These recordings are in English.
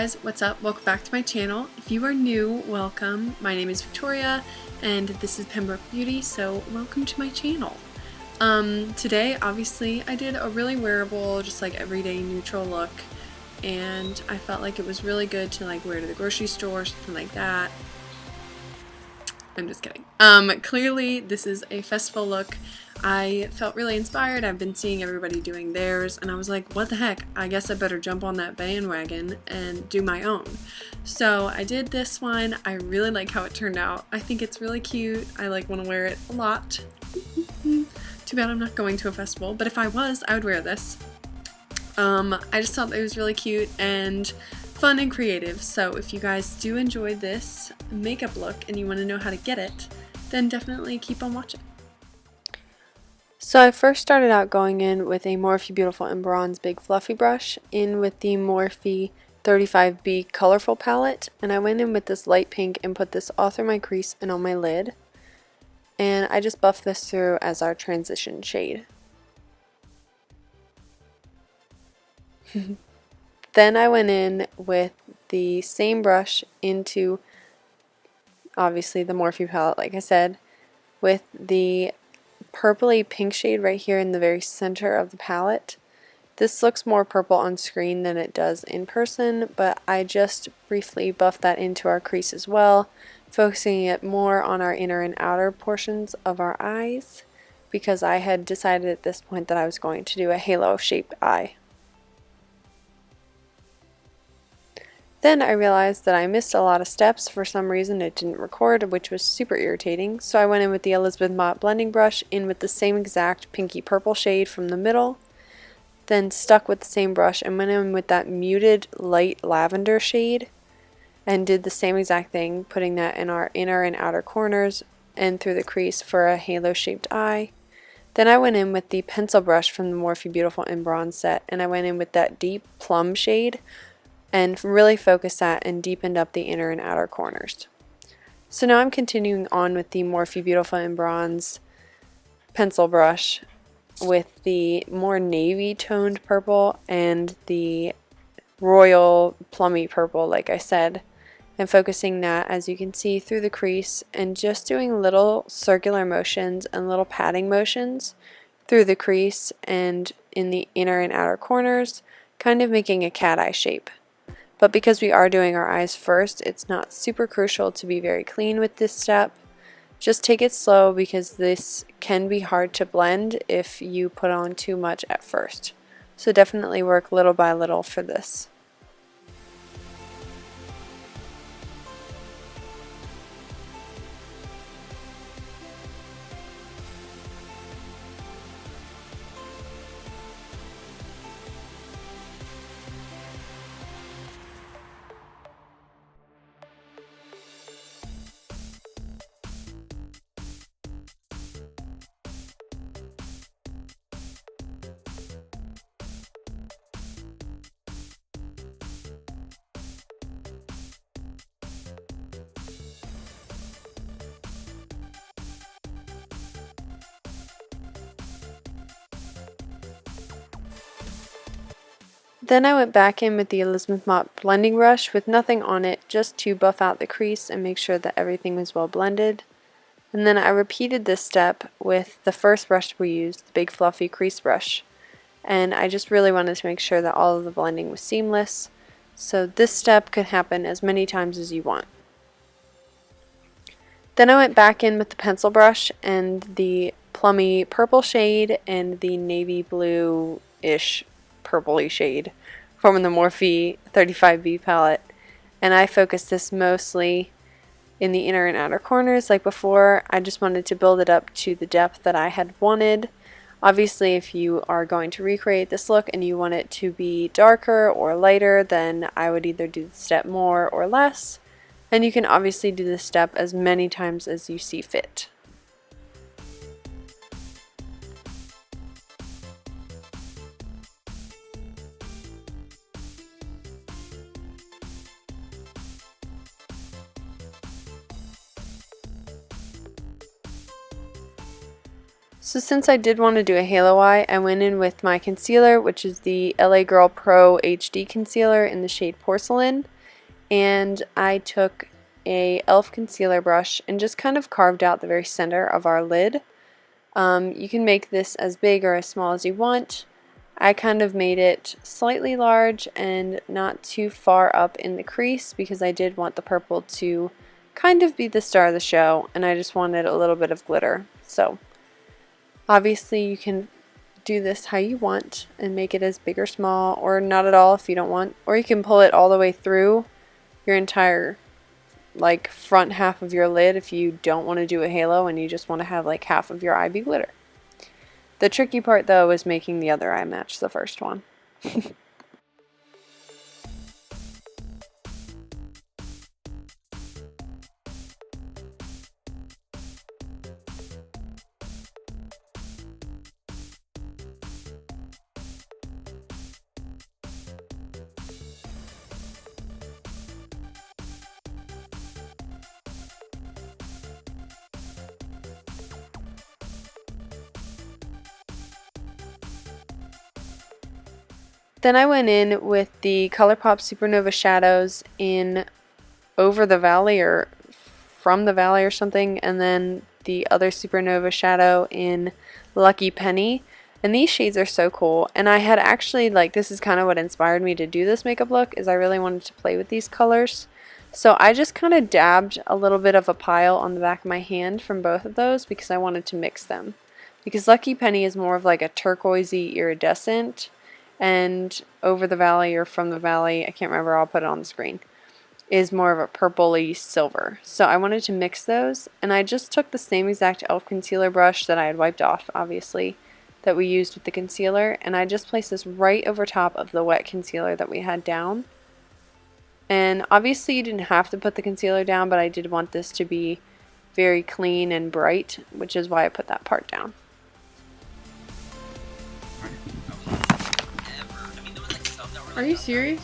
guys, what's up? Welcome back to my channel. If you are new, welcome. My name is Victoria and this is Pembroke Beauty, so welcome to my channel. Today, obviously, I did a really wearable, just like everyday neutral look, and I felt like it was really good to like wear to the grocery store, something like that. I'm just kidding. Clearly this is a festival look. I felt really inspired. I've been seeing everybody doing theirs and I was like, what the heck? I guess I better jump on that bandwagon and do my own. So I did this one. I really like how it turned out. I think it's really cute. I like want to wear it a lot. Too bad I'm not going to a festival, but if I was, I would wear this. I just thought it was really cute and fun and creative, so if you guys do enjoy this makeup look and you want to know how to get it, then definitely keep on watching. So I first started out going in with a Morphe Beautiful in Bronze Big Fluffy brush, in with the Morphe 35B Colorful palette, and I went in with this light pink and put this all through my crease and on my lid, and I just buffed this through as our transition shade. Then I went in with the same brush into, obviously, the Morphe palette, like I said, with the purpley pink shade right here in the very center of the palette. This looks more purple on screen than it does in person, but I just briefly buffed that into our crease as well, focusing it more on our inner and outer portions of our eyes, because I had decided at this point that I was going to do a halo-shaped eye. Then I realized that I missed a lot of steps. For some reason it didn't record, which was super irritating, so I went in with the Elizabeth Mott blending brush in with the same exact pinky purple shade from the middle, then stuck with the same brush and went in with that muted light lavender shade and did the same exact thing, putting that in our inner and outer corners and through the crease for a halo shaped eye. Then I went in with the pencil brush from the Morphe Beautiful in Bronze set, and I went in with that deep plum shade and really focused that and deepened up the inner and outer corners. So now I'm continuing on with the Morphe Beautiful in Bronze pencil brush with the more navy toned purple and the royal plummy purple, like I said, and focusing that, as you can see, through the crease and just doing little circular motions and little patting motions through the crease and in the inner and outer corners, kind of making a cat eye shape. But because we are doing our eyes first, it's not super crucial to be very clean with this step. Just take it slow, because this can be hard to blend if you put on too much at first. So definitely work little by little for this. Then I went back in with the Elizabeth Mott blending brush with nothing on it, just to buff out the crease and make sure that everything was well blended. And then I repeated this step with the first brush we used, the big fluffy crease brush. And I just really wanted to make sure that all of the blending was seamless. So this step could happen as many times as you want. Then I went back in with the pencil brush and the plummy purple shade and the navy blue-ish purpley shade from the Morphe 35B palette, and I focused this mostly in the inner and outer corners like before. I just wanted to build it up to the depth that I had wanted. Obviously, if you are going to recreate this look and you want it to be darker or lighter, then I would either do the step more or less, and you can obviously do this step as many times as you see fit. So since I did want to do a halo eye, I went in with my concealer, which is the LA Girl Pro HD Concealer in the shade Porcelain. and I took a e.l.f. concealer brush and just kind of carved out the very center of our lid. You can make this as big or as small as you want. I kind of made it slightly large and not too far up in the crease because I did want the purple to kind of be the star of the show, and I just wanted a little bit of glitter. So obviously you can do this how you want and make it as big or small, or not at all if you don't want, or you can pull it all the way through your entire like front half of your lid if you don't want to do a halo and you just want to have like half of your eye be glitter. The tricky part though is making the other eye match the first one. Then I went in with the ColourPop Supernova Shadows in Over the Valley or From the Valley or something, and then the other Supernova Shadow in Lucky Penny. And these shades are so cool, and I had actually, like, this is kind of what inspired me to do this makeup look, is I really wanted to play with these colors. So I just kind of dabbed a little bit of a pile on the back of my hand from both of those because I wanted to mix them. Because Lucky Penny is more of like a turquoisey iridescent, and Over the Valley or From the Valley, I can't remember, I'll put it on the screen, is more of a purpley silver. So I wanted to mix those, and I just took the same exact e.l.f. concealer brush that I had wiped off, obviously, that we used with the concealer, and I just placed this right over top of the wet concealer that we had down. And obviously you didn't have to put the concealer down, but I did want this to be very clean and bright, which is why I put that part down. Are you serious?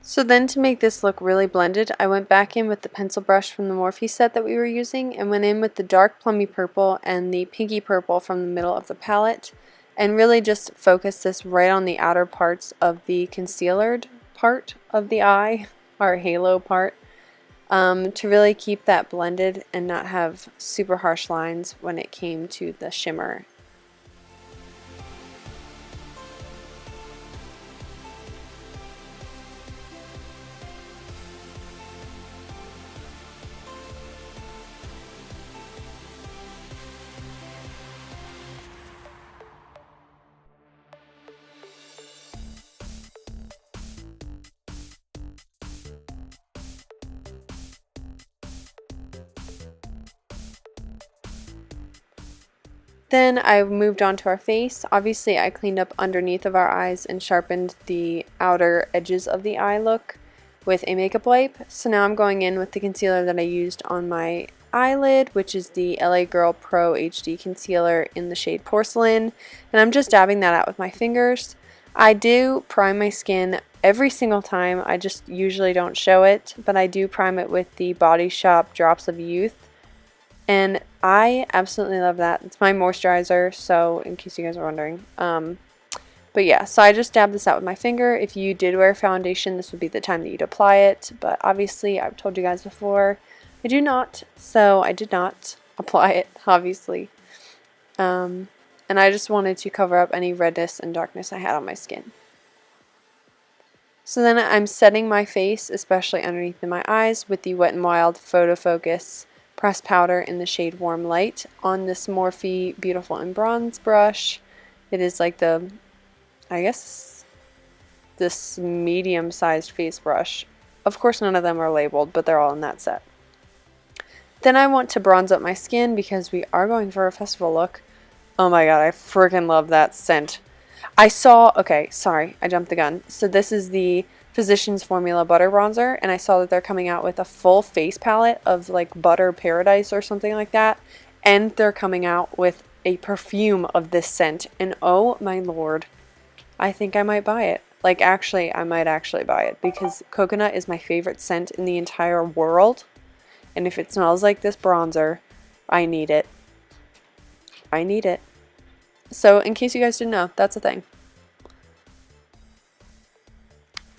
So then to make this look really blended, I went back in with the pencil brush from the Morphe set that we were using and went in with the dark plummy purple and the pinky purple from the middle of the palette and really just focused this right on the outer parts of the concealered part of the eye, our halo part, to really keep that blended and not have super harsh lines when it came to the shimmer. Then I moved on to our face. Obviously I cleaned up underneath of our eyes and sharpened the outer edges of the eye look with a makeup wipe. So now I'm going in with the concealer that I used on my eyelid, which is the LA Girl Pro HD concealer in the shade Porcelain, and I'm just dabbing that out with my fingers. I do prime my skin every single time. I just usually don't show it, but I do prime it with the Body Shop Drops of Youth. And I absolutely love that. It's my moisturizer, so in case you guys are wondering. But yeah, so I just dabbed this out with my finger. If you did wear foundation, this would be the time that you'd apply it. But obviously, I've told you guys before, I do not. So I did not apply it, obviously. And I just wanted to cover up any redness and darkness I had on my skin. So then I'm setting my face, especially underneath my eyes, with the Wet n Wild Photo Focus pressed powder in the shade Warm Light on this Morphe Beautiful in Bronze brush. It is like the, I guess, this medium-sized face brush. Of course, none of them are labeled, but they're all in that set. Then I want to bronze up my skin because we are going for a festival look. Oh my god, I freaking love that scent. Okay, sorry, I jumped the gun. So this is the Physicians Formula Butter Bronzer, and I saw that they're coming out with a full face palette of like Butter Paradise or something like that, and they're coming out with a perfume of this scent, and oh my lord, I think I might buy it. Like, actually, I might actually buy it because coconut is my favorite scent in the entire world, and if it smells like this bronzer, I need it. I need it. So, in case you guys didn't know, that's a thing.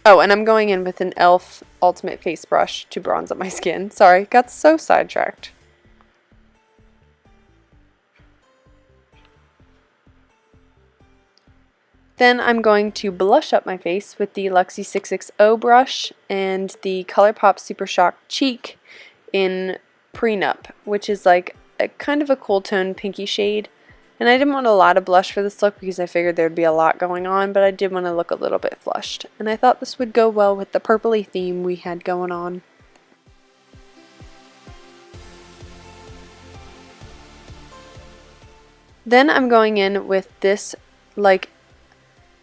Oh, and I'm going in with an e.l.f. Ultimate Face Brush to bronze up my skin. Sorry, got so sidetracked. Then I'm going to blush up my face with the Luxie 660 brush and the ColourPop Super Shock Cheek in Prenup, which is like a kind of a cool tone pinky shade. And I didn't want a lot of blush for this look because I figured there'd be a lot going on, but I did want to look a little bit flushed. And I thought this would go well with the purpley theme we had going on. Then I'm going in with this, like,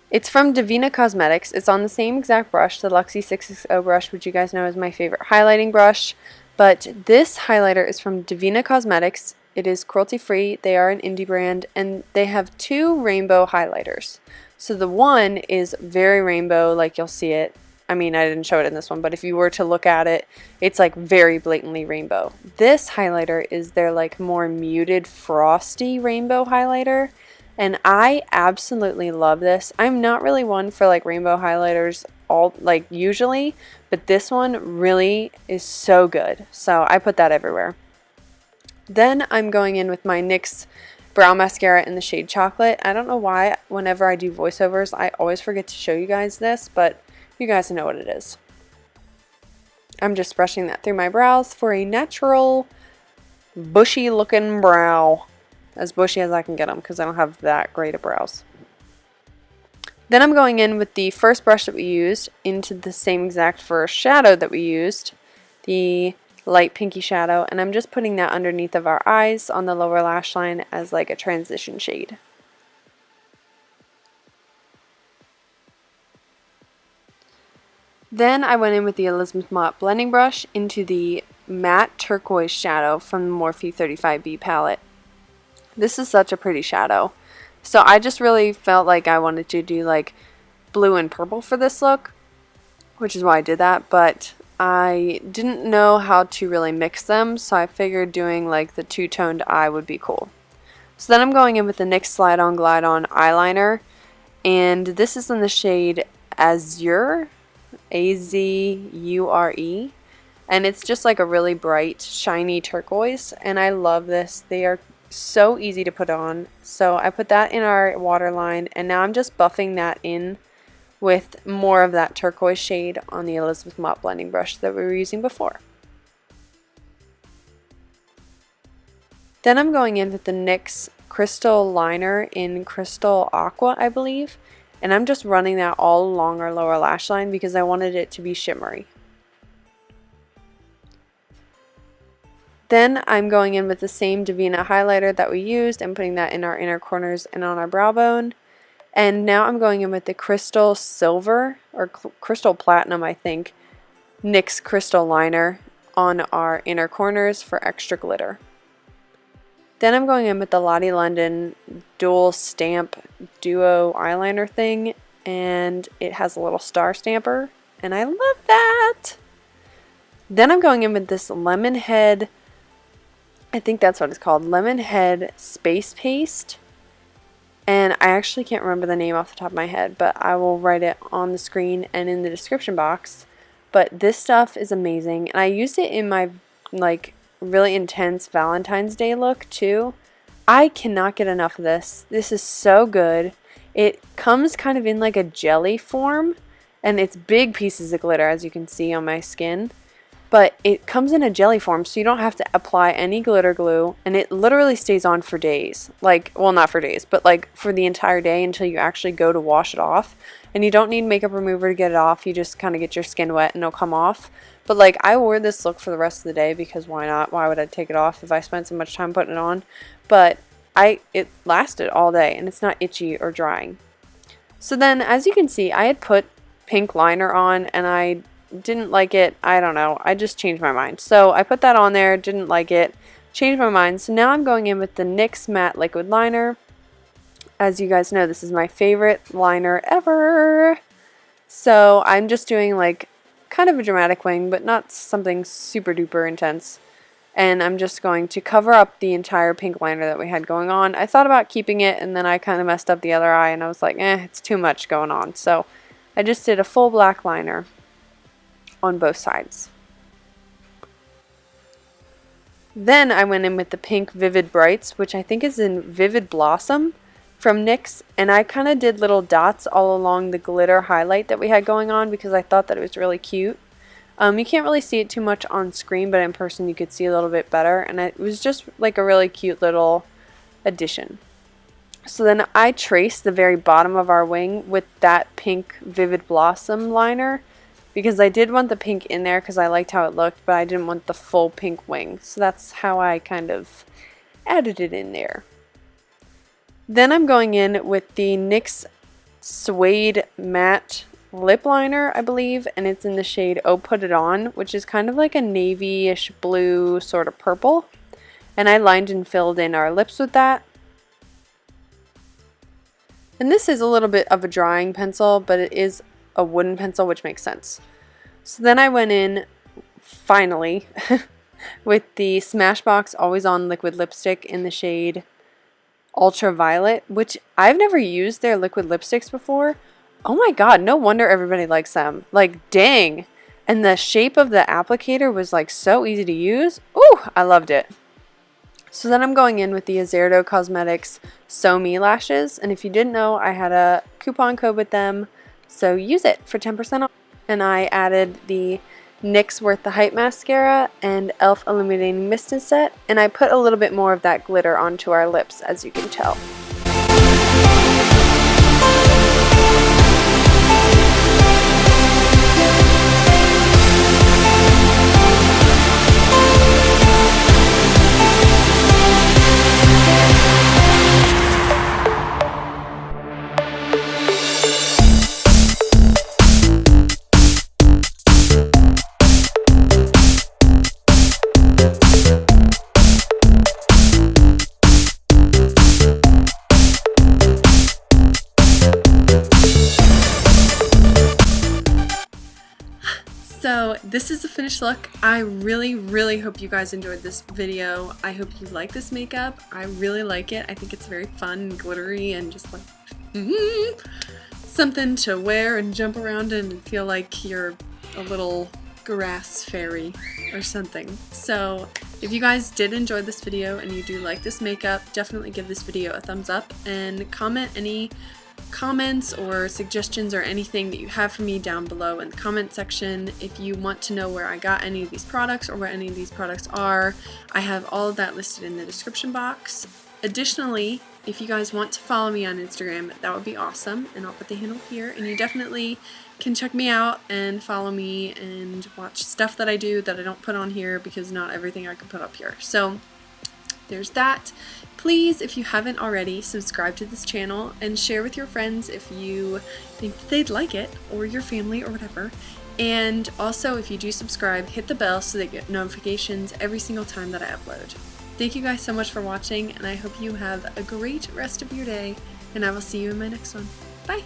it's from Divina Cosmetics. It's on the same exact brush, the Luxie 660 brush, which you guys know is my favorite highlighting brush. But this highlighter is from Divina Cosmetics. It is cruelty-free. They are an indie brand, and they have two rainbow highlighters. So the one is very rainbow, like you'll see it. I mean, I didn't show it in this one, but if you were to look at it, it's like very blatantly rainbow. This highlighter is their like more muted frosty rainbow highlighter. And I absolutely love this. I'm not really one for like rainbow highlighters usually, but this one really is so good. So I put that everywhere. Then I'm going in with my NYX brow mascara in the shade Chocolate. I don't know why whenever I do voiceovers I always forget to show you guys this, but you guys know what it is. I'm just brushing that through my brows for a natural bushy looking brow. As bushy as I can get them because I don't have that great of brows. Then I'm going in with the first brush that we used into the same exact first shadow that we used, the light pinky shadow, and I'm just putting that underneath of our eyes on the lower lash line as like a transition shade. Then I went in with the Elizabeth Mott blending brush into the matte turquoise shadow from the Morphe 35B palette. This is such a pretty shadow. So I just really felt like I wanted to do like blue and purple for this look, which is why I did that, but I didn't know how to really mix them, so I figured doing like the two-toned eye would be cool. So then I'm going in with the NYX Slide On Glide On eyeliner, and this is in the shade Azure, A-Z-U-R-E, and it's just like a really bright, shiny turquoise, and I love this. They are so easy to put on. So I put that in our waterline, and now I'm just buffing that in with more of that turquoise shade on the Elizabeth Mott blending brush that we were using before. Then I'm going in with the NYX Crystal Liner in Crystal Aqua, I believe, and I'm just running that all along our lower lash line because I wanted it to be shimmery. Then I'm going in with the same Divina highlighter that we used and putting that in our inner corners and on our brow bone. And now I'm going in with the Crystal Silver, or Crystal Platinum I think, NYX Crystal Liner on our inner corners for extra glitter. Then I'm going in with the Lottie London Dual Stamp Duo eyeliner thing, and it has a little star stamper, and I love that! Then I'm going in with this Lemon Head, I think that's what it's called, Lemon Head Space Paste. And I actually can't remember the name off the top of my head, but I will write it on the screen and in the description box. But this stuff is amazing, and I used it in my like really intense Valentine's Day look too. I cannot get enough of this. This is so good. It comes kind of in like a jelly form, and it's big pieces of glitter as you can see on my skin. but it comes in a jelly form, so you don't have to apply any glitter glue, and it literally stays on for days. Like, well, not for days, but like for the entire day until you actually go to wash it off. And you don't need makeup remover to get it off. You just kind of get your skin wet and it'll come off. But like, I wore this look for the rest of the day because why not? Why would I take it off if I spent so much time putting it on? But it lasted all day and it's not itchy or drying. So then, as you can see, I had put pink liner on and I didn't like it. I don't know. I just changed my mind. So I put that on there, didn't like it, changed my mind. So now I'm going in with the NYX Matte Liquid Liner. As you guys know, this is my favorite liner ever. So I'm just doing like kind of a dramatic wing, but not something super duper intense. And I'm just going to cover up the entire pink liner that we had going on. I thought about keeping it, and then I kind of messed up the other eye, and I was like, it's too much going on. So I just did a full black liner on both sides. Then I went in with the pink Vivid Brights, which I think is in Vivid Blossom from NYX, and I kind of did little dots all along the glitter highlight that we had going on because I thought that it was really cute. You can't really see it too much on screen, but in person you could see a little bit better, and it was just like a really cute little addition. So then I traced the very bottom of our wing with that pink Vivid Blossom liner because I did want the pink in there because I liked how it looked, but I didn't want the full pink wing. So that's how I kind of added it in there. Then I'm going in with the NYX Suede Matte Lip Liner, I believe, and it's in the shade Oh Put It On, which is kind of like a navy-ish blue sort of purple. And I lined and filled in our lips with that. And this is a little bit of a drawing pencil, but it is a wooden pencil, which makes sense. So then I went in, finally, with the Smashbox Always On Liquid Lipstick in the shade Ultraviolet, which I've never used their liquid lipsticks before. Oh my god, no wonder everybody likes them. Like, dang. And the shape of the applicator was like so easy to use. Ooh, I loved it. So then I'm going in with the Azerto Cosmetics So Me lashes, and if you didn't know, I had a coupon code with them, so use it for 10% off. And I added the NYX Worth the Hype mascara and e.l.f. Illuminating Mist Set, and I put a little bit more of that glitter onto our lips, as you can tell. So this is the finished look. I really hope you guys enjoyed this video. I hope you like this makeup. I really like it. I think it's very fun and glittery and just like something to wear and jump around in and feel like you're a little grass fairy or something. So if you guys did enjoy this video and you do like this makeup, definitely give this video a thumbs up and comment any comments or suggestions or anything that you have for me down below in the comment section. If you want to know where I got any of these products or where any of these products are, I have all of that listed in the description box. Additionally, if you guys want to follow me on Instagram, that would be awesome, and I'll put the handle here, and you definitely can check me out and follow me and watch stuff that I do that I don't put on here because not everything I can put up here. So there's that. Please, if you haven't already, subscribe to this channel and share with your friends if you think they'd like it, or your family or whatever. And also, if you do subscribe, hit the bell so they get notifications every single time that I upload. Thank you guys so much for watching, and I hope you have a great rest of your day, and I will see you in my next one. Bye!